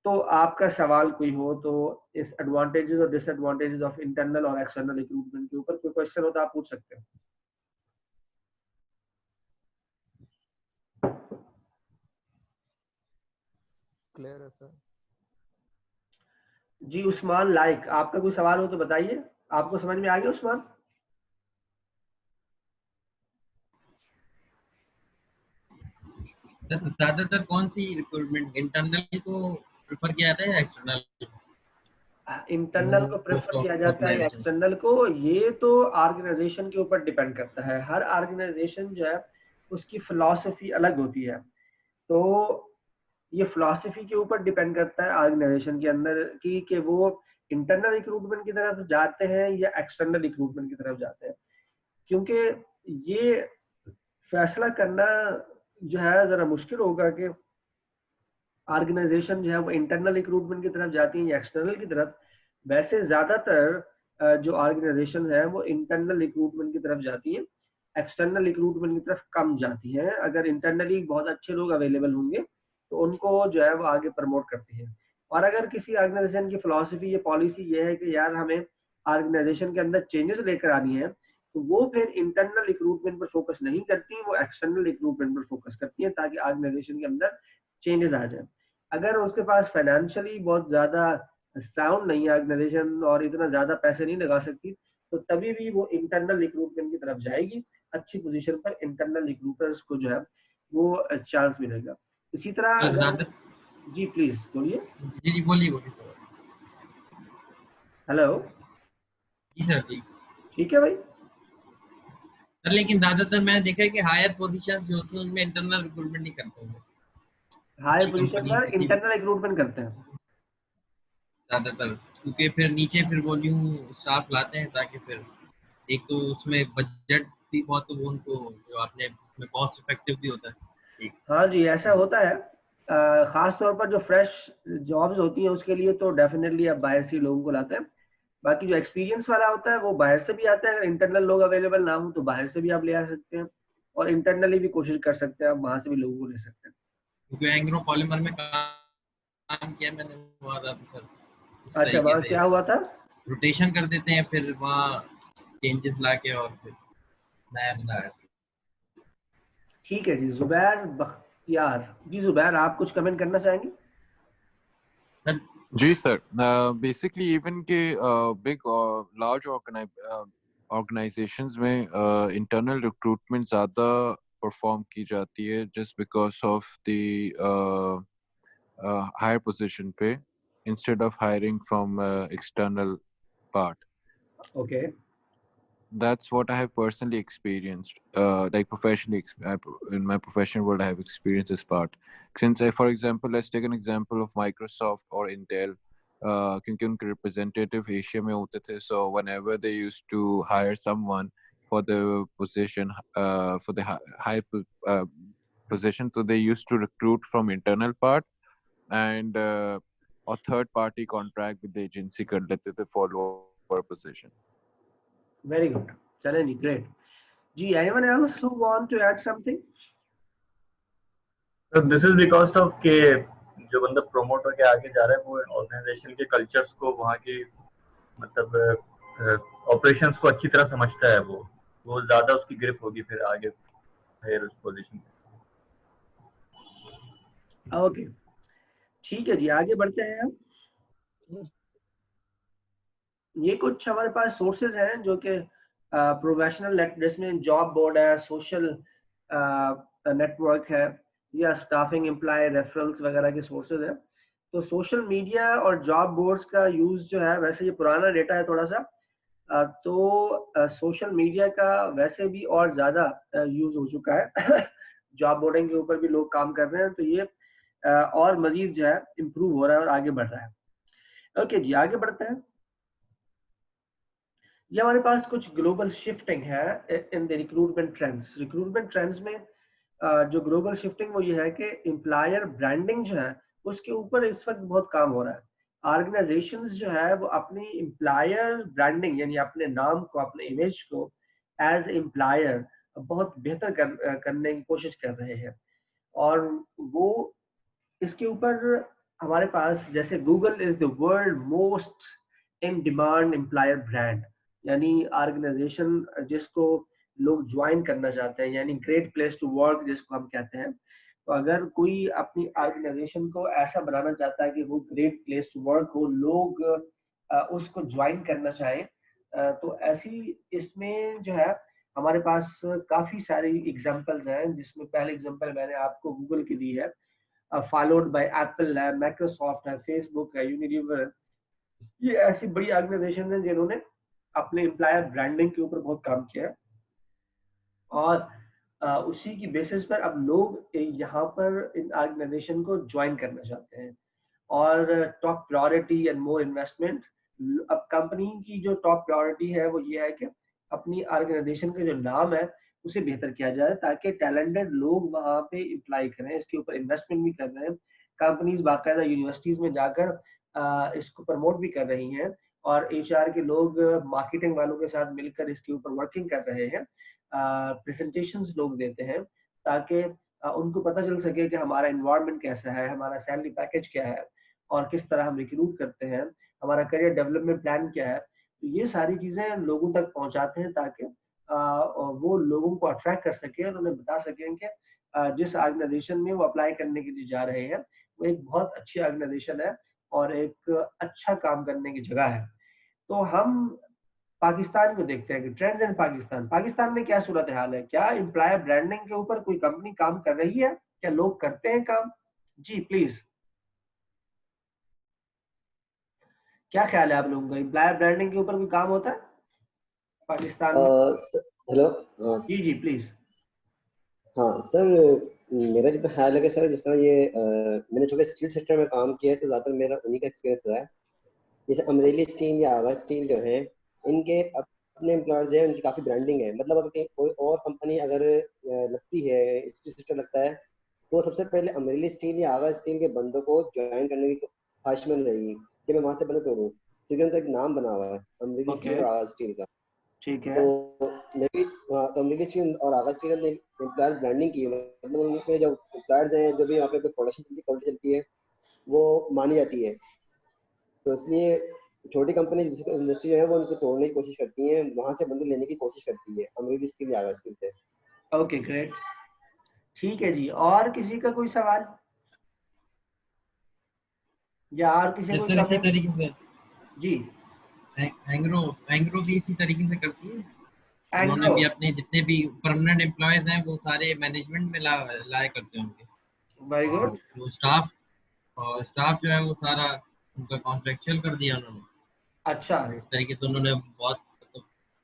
तो आपका सवाल कोई हो तो इस एडवांटेजेस और डिसएडवांटेजेस ऑफ इंटरनल और एक्सटर्नल रिक्रूटमेंट के ऊपर कोई क्वेश्चन हो तो आप पूछ सकते हैं। क्लियर है सर। जी उस्मान लाइक, आपका कोई सवाल हो तो बताइए, आपको समझ में आ गया उस्मान? ज्यादातर कौन सी रिक्रूटमेंट इंटरनल को प्रेफर किया जाता है या एक्सटर्नल? इंटरनल को प्रेफर किया जाता है या एक्सटर्नल को, ये तो ऑर्गेनाइजेशन के ऊपर डिपेंड करता है। हर ऑर्गेनाइजेशन जो है उसकी फिलॉसफी अलग होती है, तो ये फिलॉसफी के ऊपर डिपेंड करता है ऑर्गेनाइजेशन के अंदर कि वो इंटरनल रिक्रूटमेंट की तरफ जाते हैं या एक्सटर्नल रिक्रूटमेंट की तरफ जाते हैं। क्योंकि ये फैसला करना जो है जरा मुश्किल होगा कि ऑर्गेनाइजेशन जो है वो इंटरनल रिक्रूटमेंट की तरफ जाती है या एक्सटर्नल की तरफ। वैसे ज्यादातर जो ऑर्गेनाइजेशन है वो इंटरनल रिक्रूटमेंट की तरफ जाती है, एक्सटर्नल रिक्रूटमेंट की तरफ कम जाती है। अगर इंटरनली बहुत अच्छे लोग अवेलेबल होंगे तो उनको जो है वो आगे प्रमोट करती है। और अगर किसी ऑर्गेनाइजेशन की फिलॉसफी या पॉलिसी ये है कि यार हमें ऑर्गेनाइजेशन के अंदर चेंजेस लेकर आनी है तो वो फिर इंटरनल रिक्रूटमेंट पर फोकस नहीं करती, वो एक्सटर्नल रिक्रूटमेंट पर फोकस करती है ताकि ऑर्गेनाइजेशन के अंदर चेंजेस आ जाए। अगर उसके पास फाइनेंशियली बहुत ज़्यादा साउंड नहीं है ऑर्गेनाइजेशन और इतना ज़्यादा पैसे नहीं लगा सकती, तो तभी भी वो इंटरनल रिक्रूटमेंट की तरफ जाएगी। अच्छी पोजीशन पर इंटरनल रिक्रूटर्स को जो है वो चांस मिलेगा। इसी तरह तो अगर ज्यादा जी प्लीज बोलिए। जी बोलिए बोलिए सर। हेलो। जी सर जी ठीक है भाई। सर, लेकिन ज्यादातर मैंने देखा है कि हायर पोजीशन जो होती है उनमें इंटरनल रिक्रूटमेंट नहीं करते हैं हायर अच्छी पोजीशन कंपनी पर अच्छी इंटरनल रिक्रूटमेंट करते हैं। ज्यादातर, क्योंकि फिर नीचे फिर वो न्यू स्टाफ लाते हैं ताकि फिर एक तो उसमें बजट भी बहुत, तो वो उनको जो आपने उसमें कॉस्ट इफेक्टिव भी होता है एक। हाँ जी ऐसा होता है। खास तौर पर जो फ्रेश जॉब्स होती हैं उसके लिए तो डेफिनेटली आप बाहर से ही लोगों को लाते हैं। बाकी जो एक्सपीरियंस वाला होता है वो बाहर से भी आता है। अगर इंटरनल लोग अवेलेबल ना हो तो बाहर से भी आप ले आ सकते हैं, और इंटरनली भी कोशिश कर सकते हैं, आप वहां से भी लोगों को ले सकते हैं। क्योंकि एंग्रो पॉलीमर में काम किया मैंने, हुआ था तो सर इस अच्छा तरीके वहाँ से क्या हुआ था? रोटेशन कर देते हैं, फिर वहाँ चेंजेस लाके और फिर नया बंदा आया। ठीक है जी। जुबैर बख्तियार जी, जुबैर आप कुछ कमेंट करना चाहेंगे? Sir ji sir, basically even के बिग और लार्ज ऑर्गेनाइजेशंस में इंटरनल रिक्रूटमेंट ज़्यादा परफॉर्म की जाती है just because of the higher position पे instead of hiring from external part. Okay That's what I have personally experienced, like professionally, in my professional world, I have experienced this part. Since for example, let's take an example of Microsoft or Intel, क्योंकि उनके representative Asia में होते थे, so whenever they used to hire someone for the position, for the high position, so they used to recruit from internal part and or third party contract with the agency कर लेते थे for lower position. Very good. चलें जी, great ji. Anyone else who want to add something? So this is because of के जो बंदा promote होके आगे जा रहा है वो ऑर्गेनाइजेशन के कल्चर्स को, वहाँ की मतलब ऑपरेशंस को अच्छी तरह समझता है। वो ज्यादा उसकी ग्रिप होगी फिर आगे हायर पोजीशन पे। ओके ठीक है जी, आगे बढ़ते हैं हम। ये कुछ हमारे पास सोर्सेज हैं जो कि प्रोफेशनल जिसमें जॉब बोर्ड है, सोशल नेटवर्क है, या स्टाफिंग एम्प्लॉय रेफरल्स वगैरह के सोर्सेज हैं। तो सोशल मीडिया और जॉब बोर्ड्स का यूज जो है, वैसे ये पुराना डेटा है थोड़ा सा, तो सोशल मीडिया का वैसे भी और ज़्यादा यूज हो चुका है। जॉब बोर्डिंग के ऊपर भी लोग काम कर रहे हैं, तो ये और मजीद जो है इम्प्रूव हो रहा है और आगे बढ़ रहा है। ओके जी, आगे बढ़ते हैं। ये हमारे पास कुछ ग्लोबल शिफ्टिंग है in the recruitment trends. Recruitment trends में जो ग्लोबल शिफ्टिंग वो ये है कि एम्प्लॉयर ब्रांडिंग जो है उसके ऊपर इस वक्त बहुत काम हो रहा है। ऑर्गेनाइजेशंस जो है वो अपनी एम्प्लॉयर ब्रांडिंग यानी अपने नाम को, अपने इमेज को एज एम्प्लॉयर बहुत बेहतर करने की कोशिश कर रहे हैं। और वो इसके ऊपर हमारे पास जैसे Google is the world most in demand employer brand, यानी ऑर्गेनाइजेशन जिसको लोग ज्वाइन करना चाहते हैं, यानी ग्रेट प्लेस टू वर्क जिसको हम कहते हैं। तो अगर कोई अपनी ऑर्गेनाइजेशन को ऐसा बनाना चाहता है कि वो ग्रेट प्लेस टू वर्क हो, लोग उसको ज्वाइन करना चाहें, तो ऐसी इसमें जो है हमारे पास काफ़ी सारी एग्जांपल्स हैं, जिसमें पहले एग्जांपल मैंने आपको गूगल की दी है, फॉलोड बाय एप्पल है, माइक्रोसॉफ्ट है, फेसबुक है, यूनिलीवर है। ये ऐसी बड़ी ऑर्गेनाइजेशन हैं जिन्होंने अपने एम्प्लॉयर ब्रांडिंग के ऊपर बहुत काम किया है, और उसी की बेसिस पर अब लोग यहाँ पर इन ऑर्गेनाइजेशन को ज्वाइन करना चाहते हैं। और top priority and more investment, अब कंपनी की जो टॉप प्रायोरिटी है वो ये है कि अपनी ऑर्गेनाइजेशन का जो नाम है उसे बेहतर किया जाए, ताकि टैलेंटेड लोग वहाँ पे अप्लाई करें। इसके ऊपर इन्वेस्टमेंट भी कर रहे हैं कंपनीज, बाकायदा यूनिवर्सिटीज में जाकर इसको प्रमोट भी कर रही हैं, और एचआर के लोग मार्केटिंग वालों के साथ मिलकर इसके ऊपर वर्किंग कर रहे हैं, प्रेजेंटेशंस लोग देते हैं, ताकि उनको पता चल सके कि हमारा एनवायरनमेंट कैसा है, हमारा सैलरी पैकेज क्या है, और किस तरह हम रिक्रूट करते हैं, हमारा करियर डेवलपमेंट प्लान क्या है। तो ये सारी चीज़ें लोगों तक पहुंचाते हैं ताकि वो लोगों को अट्रैक्ट कर सकें और उन्हें बता सकें कि जिस ऑर्गेनाइजेशन में वो अप्लाई करने के लिए जा रहे हैं वो एक बहुत अच्छी ऑर्गेनाइजेशन है और एक अच्छा काम करने की जगह है। तो हम पाकिस्तान को देखते हैं कि ट्रेंड्स इन पाकिस्तान, पाकिस्तान में क्या सूरत हाल है? क्या एम्प्लॉयर ब्रांडिंग के ऊपर कोई कंपनी काम कर रही है? क्या लोग करते हैं काम? जी प्लीज, क्या ख्याल है आप लोगों का? एम्प्लॉयर ब्रांडिंग के ऊपर कोई काम होता है पाकिस्तान में? हेलो। जी जी प्लीज। हाँ सर, मेरा जितना ख्याल है कि सर जिस तरह ये मैंने चूँकि स्टील सेक्टर में काम किया है तो ज़्यादातर मेरा उन्हीं का एक्सपीरियंस रहा है। जैसे अमरेली स्टील या आगा स्टील जो है, इनके अपने एम्प्लॉयर्स जो है उनकी काफ़ी ब्रांडिंग है। मतलब अगर कहीं कोई और कंपनी अगर लगती है, स्टील सेक्टर लगता है, तो सबसे पहले अमरेली स्टील या आगा स्टील के बंदों को ज्वाइन करने की ख्वाहिशमंद रहेगी कि मैं वहाँ से बंदे तोड़ूँ, क्योंकि उनका एक नाम बना हुआ है अमरेली स्टील और आगा स्टील का। ठीक है। तो मैं भी तो अमरेली स्टील और आगा स्टील ने एम्प्लॉयर ब्रांडिंग की है। मतलब उनके जो एम्प्लॉयर्स हैं, जो भी यहाँ पे प्रोडक्शन चलती है, क्वालिटी चलती है, वो मानी जाती है। तो इसलिए छोटी कंपनी इंडस्ट्री जो है वो उनको तोड़ने की कोशिश करती है, वहाँ से बंदे लेने की कोशिश करती है अमरेली स्टील या आगा स्टील से। ओके ग्रेट, ठीक है जी। और किसी का कोई सवाल या और किसी को सर इसी तरीके से जी? एंग्रो भी इसी तरीके से करती है। उन्होंने एंग्रो भी अपने जितने भी परमानेंट एम्प्लॉयज हैं वो सारे मैनेजमेंट में लाया करते हैं उनके। वेरी और गुड। जो स्टाफ जो है वो सारा उनका कॉन्ट्रेक्चुअल कर दिया उन्होंने। अच्छा, और इस तरीके से उन्होंने बहुत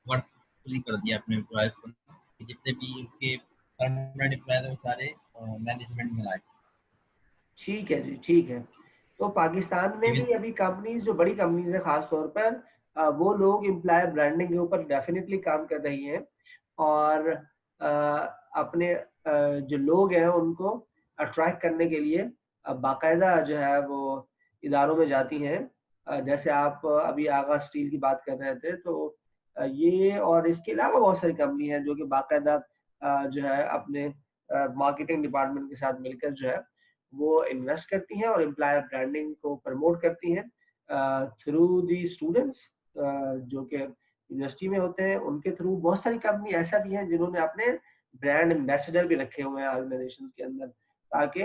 वर्कफुली कर दिया अपने एम्प्लॉयज को कि जितने भी उनके परमानेंट एम्प्लॉयज हैं वो सारे मैनेजमेंट में लाए। ठीक है जी, ठीक है। तो पाकिस्तान में भी अभी कंपनीज, जो बड़ी कंपनीज है खास तौर पर, वो लोग एम्प्लॉयर ब्रांडिंग के ऊपर डेफिनेटली काम कर रही हैं और अपने जो लोग हैं उनको अट्रैक्ट करने के लिए बाकायदा जो है वो इदारों में जाती हैं। जैसे आप अभी आगा स्टील की बात कर रहे थे, तो ये और इसके अलावा बहुत सारी कंपनी हैं जो कि बाकायदा जो है अपने मार्केटिंग डिपार्टमेंट के साथ मिलकर जो है वो इन्वेस्ट करती हैं और एम्प्लॉयर ब्रांडिंग को प्रमोट करती हैं थ्रू दी स्टूडेंट्स जो कि यूनिवर्सिटी में होते हैं। उनके थ्रू बहुत सारी कंपनी ऐसा भी हैं जिन्होंने अपने ब्रांड एम्बेसडर भी रखे हुए हैं ऑर्गेनाइजेशन के अंदर, ताकि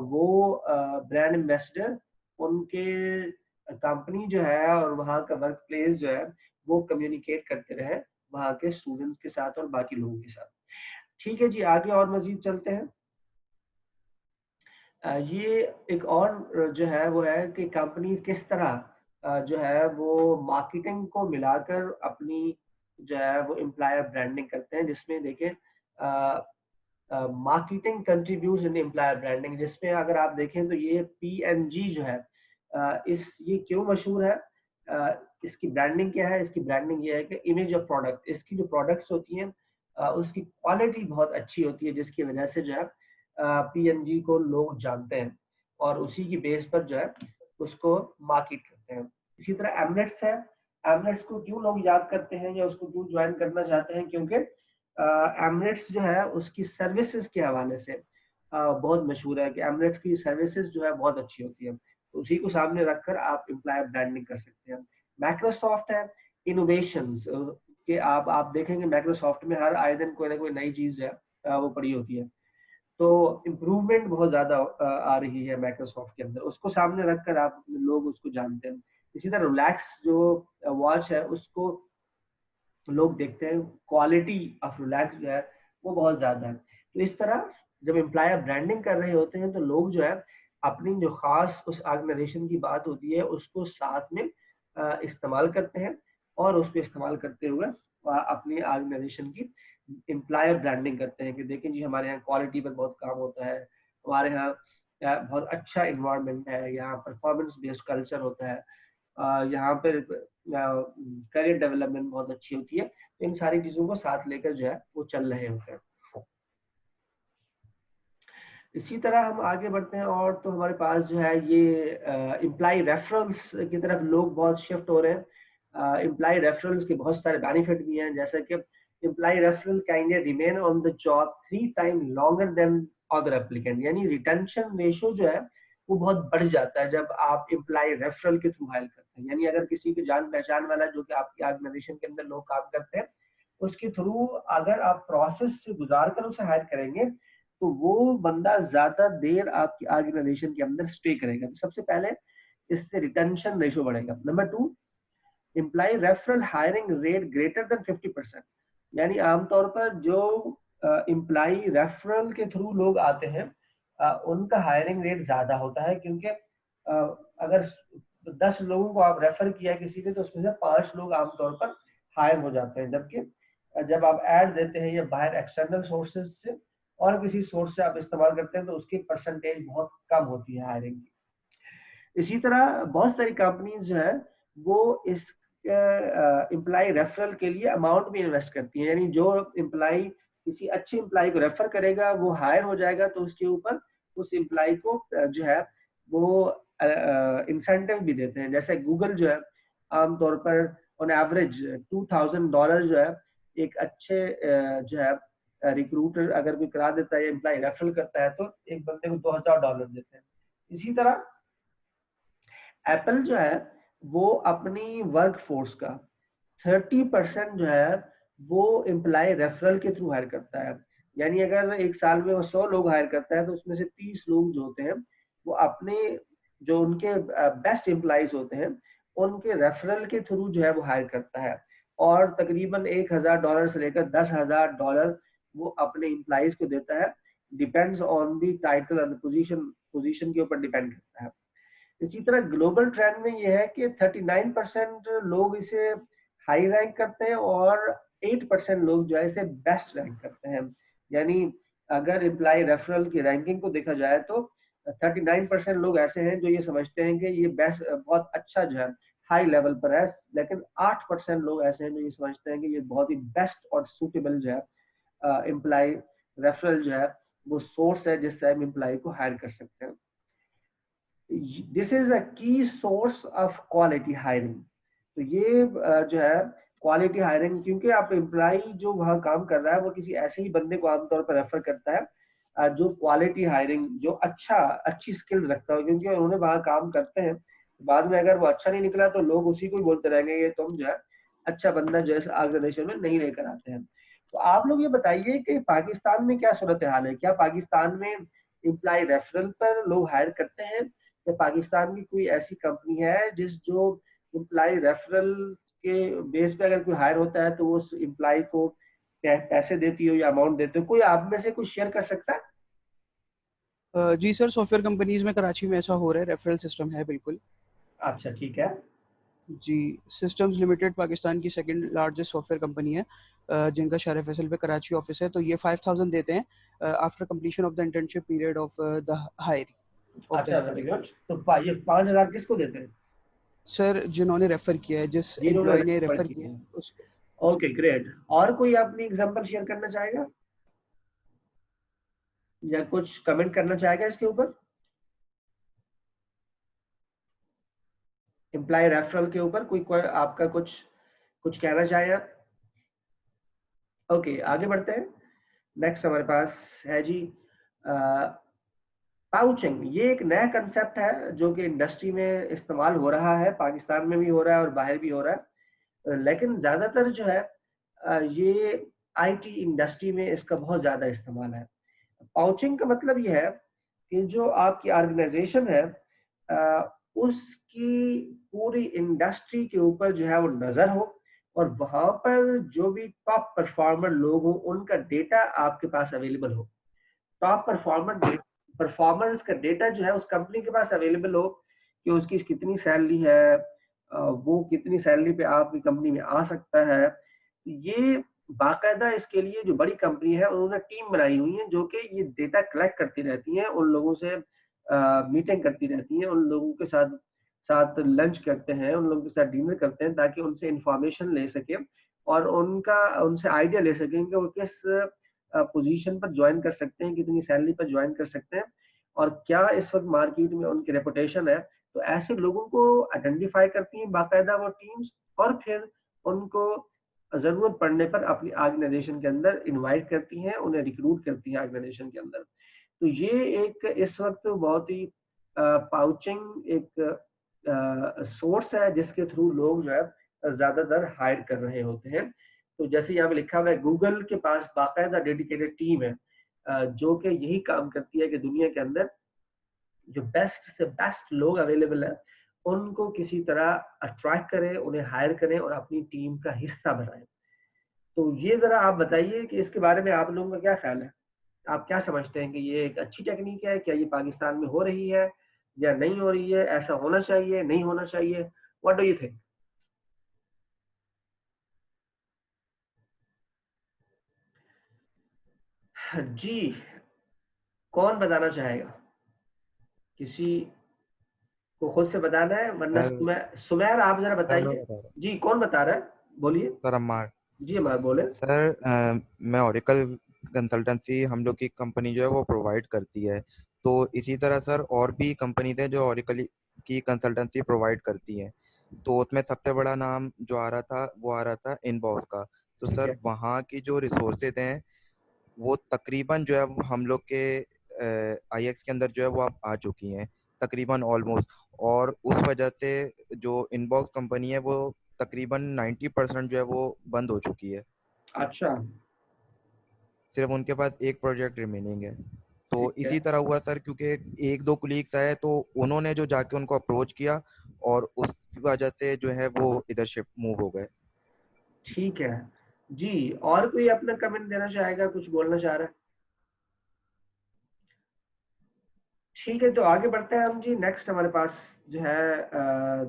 वो ब्रांड एम्बेसडर उनके कंपनी जो है और वहाँ का वर्क प्लेस जो है वो कम्युनिकेट करते रहे वहाँ के स्टूडेंट्स के साथ और बाकी लोगों के साथ। ठीक है जी, आगे और मजीद चलते हैं। ये एक और जो है वो है कि कंपनी किस तरह जो है वो मार्केटिंग को मिलाकर अपनी जो है वो एम्प्लॉयर ब्रांडिंग करते हैं, जिसमें देखें मार्केटिंग कंट्रीब्यूट्स इन एम्प्लॉयर ब्रांडिंग, जिसमें अगर आप देखें तो ये PNG जो है ये क्यों मशहूर है? इसकी ब्रांडिंग क्या है? इसकी ब्रांडिंग ये है कि इमेज ऑफ प्रोडक्ट, इसकी जो प्रोडक्ट्स होती हैं उसकी क्वालिटी बहुत अच्छी होती है, जिसकी वजह से जो है PNG को लोग जानते हैं और उसी की बेस पर जो है उसको मार्केट करते हैं। इसी तरह एमनेट्स है। एमनेट्स को क्यों लोग याद करते हैं या उसको क्यों ज्वाइन करना चाहते हैं? क्योंकि एमनेट्स जो है उसकी सर्विसेज के हवाले से बहुत मशहूर है कि एमनेट्स की सर्विसेज जो है बहुत अच्छी होती है, तो उसी को सामने रखकर आप एम्प्लॉयर ब्रांडिंग कर सकते हैं। माइक्रोसॉफ्ट है, इनोवेशंस के आप देखेंगे माइक्रोसॉफ्ट में हर आए दिन कोई ना कोई नई चीज है वो पड़ी होती है, तो इम्प्रूवमेंट बहुत ज्यादा आ रही है माइक्रोसॉफ्ट के अंदर, उसको सामने रखकर आप लोग उसको जानते हैं। इसी तरह रिलैक्स जो वॉच है उसको लोग देखते हैं, क्वालिटी ऑफ रिलैक्स जो है वो बहुत ज्यादा है। तो इस तरह जब एम्प्लॉयर ब्रांडिंग कर रहे होते हैं तो लोग जो है अपनी जो खास उस ऑर्गेनाइजेशन की बात होती है उसको साथ में इस्तेमाल करते हैं और उसको इस्तेमाल करते हुए अपनी ऑर्गेनाइजेशन की एम्प्लॉयर ब्रांडिंग करते हैं कि देखें जी हमारे यहाँ क्वालिटी पर बहुत काम होता है, हमारे यहाँ बहुत अच्छा इन्वायरमेंट है, यहाँ परफॉर्मेंस बेस्ड कल्चर होता है, यहाँ पर करियर डेवलपमेंट बहुत अच्छी होती है। तो इन सारी चीजों को साथ लेकर जो है वो चल रहे होते हैं। इसी तरह हम आगे बढ़ते हैं और तो हमारे पास जो है ये एम्प्लॉय रेफरल्स की तरफ लोग बहुत शिफ्ट हो रहे हैं। एम्प्लॉय रेफरल्स के बहुत सारे बेनिफिट भी हैं, जैसे कि employee referral can remain on the job 3 time longer than other applicant, यानी रिटेंशन रेशो जो है वो बहुत बढ़ जाता है जब आप एम्प्लॉय रेफरल के थ्रू हायर करते हैं। यानी अगर किसी के जान पहचान वाला जो कि आपकी ऑर्गेनाइजेशन के अंदर लोग काम करते हैं उसके थ्रू अगर आप प्रोसेस से गुजार कर उसे हायर करेंगे तो वो बंदा ज्यादा देर आपकी ऑर्गेनाइजेशन के अंदर स्टे करेगा। तो सबसे पहले इससे रिटेंशन रेशो बढ़ेगा। Number 2, employee referral hiring rate greater than 50%। यानी आमतौर पर जो एम्प्लॉय रेफरल के थ्रू लोग आते हैं उनका हायरिंग रेट ज्यादा होता है, क्योंकि अगर 10 लोगों को आप रेफर किया किसी ने तो उसमें से 5 लोग आमतौर पर हायर हो जाते हैं। जबकि जब आप ऐड देते हैं या बाहर एक्सटर्नल सोर्सेज से और किसी सोर्स से आप इस्तेमाल करते हैं तो उसकी परसेंटेज बहुत कम होती है हायरिंग की। इसी तरह बहुत सारी कंपनीज जो है वो इस एम्प्लॉय रेफरल के लिए अमाउंट भी इन्वेस्ट करती है। यानी जो एम्प्लॉय किसी अच्छे एम्प्लॉय को रेफर करेगा वो हायर हो जाएगा, तो उसके ऊपर उस एम्प्लॉय को जो है वो इंसेंटिव भी देते हैं। जैसे गूगल जो है आमतौर पर ऑन एवरेज $2000 जो है एक अच्छे जो है रिक्रूटर अगर कोई करा देता है, एम्प्लॉय रेफरल करता है तो एक बंदे को $2000 देते हैं। इसी तरह एप्पल जो है वो अपनी वर्क फोर्स का 30% जो है वो एम्प्लॉय रेफरल के थ्रू हायर करता है। यानी अगर एक साल में वो 100 लोग हायर करता है तो उसमें से 30 लोग जो होते हैं वो अपने जो उनके बेस्ट एम्प्लॉयज होते हैं उनके रेफरल के थ्रू जो है वो हायर करता है, और तकरीबन $1000 से लेकर $10,000 वो अपने एम्प्लॉयज को देता है। डिपेंड्स ऑन दी टाइटल और पोजीशन के ऊपर डिपेंड करता है। इसी तरह ग्लोबल ट्रेंड में ये है कि 39% लोग इसे हाई रैंक करते हैं और 8% लोग जो है इसे बेस्ट रैंक करते हैं। यानी अगर एम्प्लॉय रेफरल की रैंकिंग को देखा जाए तो 39% लोग ऐसे हैं जो ये समझते हैं कि ये बेस्ट बहुत अच्छा जो है हाई लेवल पर है, लेकिन 8% लोग ऐसे हैं जो ये समझते हैं कि ये बहुत ही बेस्ट और सूटेबल जो है एम्प्लॉय रेफरल जो है वो सोर्स है जिससे हम एम्प्लॉय को हायर कर सकते हैं। दिस इज अ की सोर्स ऑफ क्वालिटी हायरिंग। तो ये जो है क्वालिटी हायरिंग, क्योंकि आप एम्प्लॉय जो वहाँ काम कर रहा है वो किसी ऐसे ही बंदे को आमतौर पर रेफर करता है जो क्वालिटी हायरिंग जो अच्छी स्किल्स रखता है, क्योंकि उन्होंने वहाँ काम करते हैं। बाद में अगर वो अच्छा नहीं निकला तो लोग उसी को ही बोलते रहेंगे ये तुम जो है अच्छा बंदा जो है ऑर्गेनाइजेशन में नहीं लेकर आते हैं। तो आप लोग ये बताइए कि पाकिस्तान में क्या सूरत हाल है? क्या पाकिस्तान में एम्प्लॉय रेफरल पर लोग हायर करते हैं, या पाकिस्तान की कोई ऐसी कंपनी है जो एम्प्लॉय रेफरल के बेस पे अगर कोई हायर होता है तो उस एम्प्लॉय को पैसे देती हो या अमाउंट देते हो? कोई आप में से कुछ शेयर कर सकता है? जी सर, सॉफ्टवेयर कंपनीज में कराची में ऐसा हो रहा है, रेफरल सिस्टम है बिल्कुल। अच्छा ठीक है जी, सिस्टम्स लिमिटेड पाकिस्तान की सेकंड लार्जेस्ट सॉफ्टवेयर कंपनी है जिनका शार फैसल पे कराची ऑफिस है। तो ये 5000 देते हैं after completion of the internship period of the hiring. अच्छा वेरी गुड। तो ये 5000 किसको देते हैं? सर जिन्होंने रेफर किया है, जिस एम्प्लॉय ने रेफर किया है उसको। Okay great. और कोई अपनी एग्जांपल शेयर करना चाहेगा या कुछ कमेंट करना चाहेगा इसके ऊपर, एम्प्लॉय रेफरल के ऊपर? कोई आपका कुछ कहना चाहे आप? ओके आगे बढ़ते हैं। नेक्स्ट हमारे पास है जी पाउचिंग। ये एक नया कंसेप्ट है जो कि इंडस्ट्री में इस्तेमाल हो रहा है, पाकिस्तान में भी हो रहा है और बाहर भी हो रहा है, लेकिन ज्यादातर जो है ये आईटी इंडस्ट्री में इसका बहुत ज्यादा इस्तेमाल है। पाउचिंग का मतलब ये है कि जो आपकी ऑर्गेनाइजेशन है उसकी पूरी इंडस्ट्री के ऊपर जो है वो नजर हो, और वहां पर जो भी टॉप परफॉर्मर लोग हो उनका डेटा आपके पास अवेलेबल हो। टॉप परफॉर्मर्स का डेटा जो है उस कंपनी के पास अवेलेबल हो कि उसकी कितनी सैलरी है, वो कितनी सैलरी पे आपकी कंपनी में आ सकता है। ये बाकायदा इसके लिए जो बड़ी कंपनी है उन्होंने टीम बनाई हुई है जो कि ये डेटा कलेक्ट करती रहती हैं, उन लोगों से मीटिंग करती रहती हैं, उन लोगों के साथ लंच करते हैं, उन लोगों के साथ डिनर करते हैं ताकि उनसे इंफॉर्मेशन ले सके और उनसे आइडिया ले सकें कि वो किस पोजीशन पर ज्वाइन कर सकते हैं, कितनी सैलरी पर ज्वाइन कर सकते हैं और क्या इस वक्त मार्केट में उनकी रेपुटेशन है। तो ऐसे लोगों को आइडेंटिफाई करती हैं बाकायदा वो टीम्स, और फिर उनको जरूरत पड़ने पर अपनी ऑर्गेनाइजेशन के अंदर इनवाइट करती हैं, उन्हें रिक्रूट करती हैं ऑर्गेनाइजेशन के अंदर। तो ये एक इस वक्त बहुत ही पाउचिंग एक सोर्स है जिसके थ्रू लोग जो है ज्यादातर हायर कर रहे होते हैं। तो जैसे यहाँ पे लिखा हुआ है गूगल के पास बाकायदा डेडिकेटेड टीम है जो कि यही काम करती है कि दुनिया के अंदर जो बेस्ट से बेस्ट लोग अवेलेबल है उनको किसी तरह अट्रैक्ट करें, उन्हें हायर करें और अपनी टीम का हिस्सा बनाएं। तो ये जरा आप बताइए कि इसके बारे में आप लोगों का क्या ख्याल है? आप क्या समझते हैं कि ये एक अच्छी टेक्निक है? क्या ये पाकिस्तान में हो रही है या नहीं हो रही है? ऐसा होना चाहिए, नहीं होना चाहिए? What do you think? जी, कौन बताना चाहेगा? किसी को खुद से बताना है, वरना सुमैर आप जरा सर मैं बताइए। बता रहा जी, कौन बता रहा है? बोलिए। सर अम्मार। जी अम्मार बोले। सर मैं ओरेकल कंसल्टेंसी हम लोग की कंपनी जो है वो प्रोवाइड करती है। तो इसी तरह सर और भी कंपनीज हैं जो ओरेकल की कंसल्टेंसी प्रोवाइड करती हैं। तो उसमें सबसे बड़ा नाम जो आ रहा था वो आ रहा था इनबॉक्स का। तो ठीक सर है। वहाँ की जो रिसोर्सेज हैं वो तकरीबन जो है वो हम लोग के आईएक्स के अंदर जो है वो अब आ चुकी हैं तकरीबन ऑलमोस्ट। और उस वजह से जो इनबॉक्स कंपनी है वो तकरीबन 90% जो है वो बंद हो चुकी है। अच्छा। सिर्फ उनके पास एक प्रोजेक्ट रिमेनिंग है। तो ठीक है। इसी तरह हुआ सर क्योंकि एक दो कुलीग्स आए तो उन्होंने जो जाके उनको अप्रोच किया और उस वजह से जो है वो इधर शिफ्ट मूव हो गए। ठीक है जी, और कोई अपना कमेंट देना चाहेगा, कुछ बोलना चाह रहा है? ठीक है, तो आगे बढ़ते हैं हम जी। नेक्स्ट हमारे पास जो है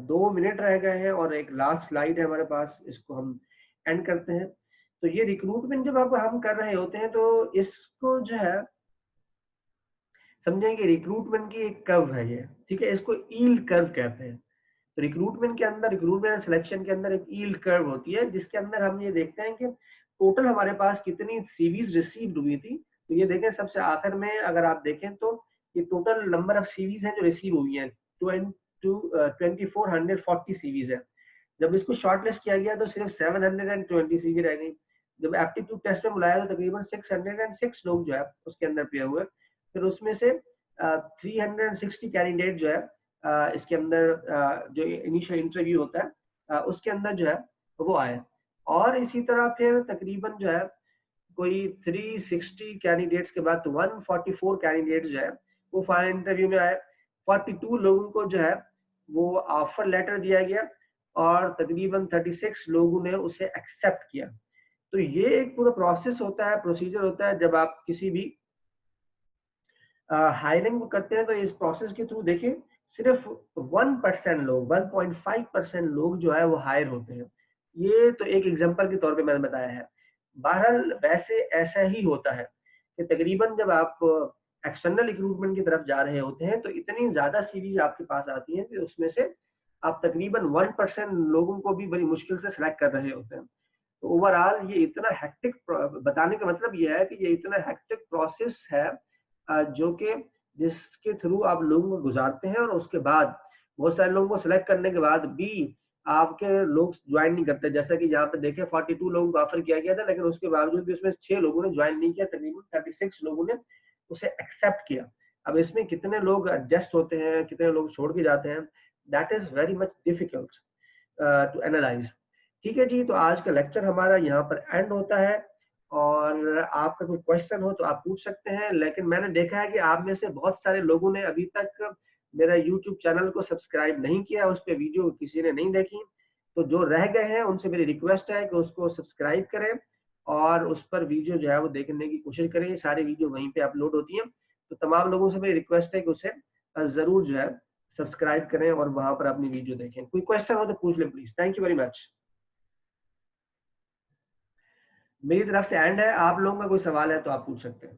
2 मिनट रह गए हैं और एक लास्ट स्लाइड है हमारे पास, इसको हम एंड करते हैं। तो ये रिक्रूटमेंट जब अब हम कर रहे होते हैं तो इसको जो है समझेंगे, रिक्रूटमेंट की एक कर्व है ये, ठीक है, इसको ईल्ड कर्व कहते हैं। तो रिक्रूटमेंट के अंदर, रिक्रूटमेंट एंड सिलेक्शन के अंदर एक ईल्ड कर्व होती है जिसके अंदर हम ये देखते हैं कि टोटल हमारे पास कितनी सीवीज रिसीव्ड हुई थी। तो ये देखें सबसे आखिर में अगर आप देखें तो ये टोटल नंबर ऑफ सीवीज हैं जो रिसीव हुई हैं 2440 सीवीज है। जब इसको शॉर्टलिस्ट किया गया तो सिर्फ 720 सीवी रह गई। जब एप्टीट्यूड टेस्ट में बुलाया तो तकरीबन 606 लोग जो है उसके अंदर पे हुए। फिर उसमें से 360 कैंडिडेट जो है इसके अंदर जो इनिशियल इंटरव्यू होता है उसके अंदर जो है वो आए। और इसी तरह फिर तकरीबन जो है कोई 360 कैंडिडेट्स के बाद 144 कैंडिडेट जो है वो फाइनल इंटरव्यू में आए। 42 लोगों को जो है वो ऑफर लेटर दिया गया और तकरीबन 36 लोगों ने उसे एक्सेप्ट किया। तो ये एक पूरा प्रोसेस होता है, प्रोसीजर होता है जब आप किसी भी हायरिंग करते हैं। तो इस प्रोसेस के थ्रू देखिए सिर्फ 1% लोग, 1.5% लोग जो है वो हायर होते हैं। ये तो एक एग्जांपल के तौर पे मैंने बताया है। बहरहाल वैसे ऐसा ही होता है कि तकरीबन जब आप एक्सटर्नल रिक्रूटमेंट की तरफ जा रहे होते हैं तो इतनी ज्यादा सीवीज आपके पास आती हैं कि उसमें से आप तकरीबन 1% लोगों को भी बड़ी मुश्किल से सिलेक्ट कर रहे होते हैं। तो ओवरऑल ये इतना हेक्टिक, बताने का मतलब ये है कि ये इतना हेक्टिक प्रोसेस है जो कि जिसके थ्रू आप लोगों को गुजारते हैं और उसके बाद बहुत सारे लोगों को सिलेक्ट करने के बाद भी आपके लोग ज्वाइन नहीं करते। जैसा कि यहाँ पे देखें 42 लोगों को ऑफर किया गया था लेकिन उसके बावजूद भी उसमें 6 लोगों ने ज्वाइन नहीं किया, तकरीबन 36 लोगों ने उसे एक्सेप्ट किया। अब इसमें कितने लोग एडजस्ट होते हैं, कितने लोग छोड़ के जाते हैं, that is very much difficult to analyse. ठीक है जी, तो आज का लेक्चर हमारा यहाँ पर एंड होता है और आपका कोई क्वेश्चन हो तो आप पूछ सकते हैं। लेकिन मैंने देखा है कि आप में से बहुत सारे लोगों ने अभी तक मेरा YouTube चैनल को सब्सक्राइब नहीं किया, उस पर वीडियो किसी ने नहीं देखी। तो जो रह गए हैं उनसे मेरी रिक्वेस्ट है कि उसको सब्सक्राइब करें और उस पर वीडियो जो है वो देखने की कोशिश करें। सारी वीडियो वहीं पे अपलोड होती हैं। तो तमाम लोगों से मेरी रिक्वेस्ट है कि उसे जरूर जो है सब्सक्राइब करें और वहां पर अपनी वीडियो देखें। कोई क्वेश्चन हो तो पूछ लें please. Thank you very much. मेरी तरफ से एंड है, आप लोगों का कोई सवाल है तो आप पूछ सकते हैं।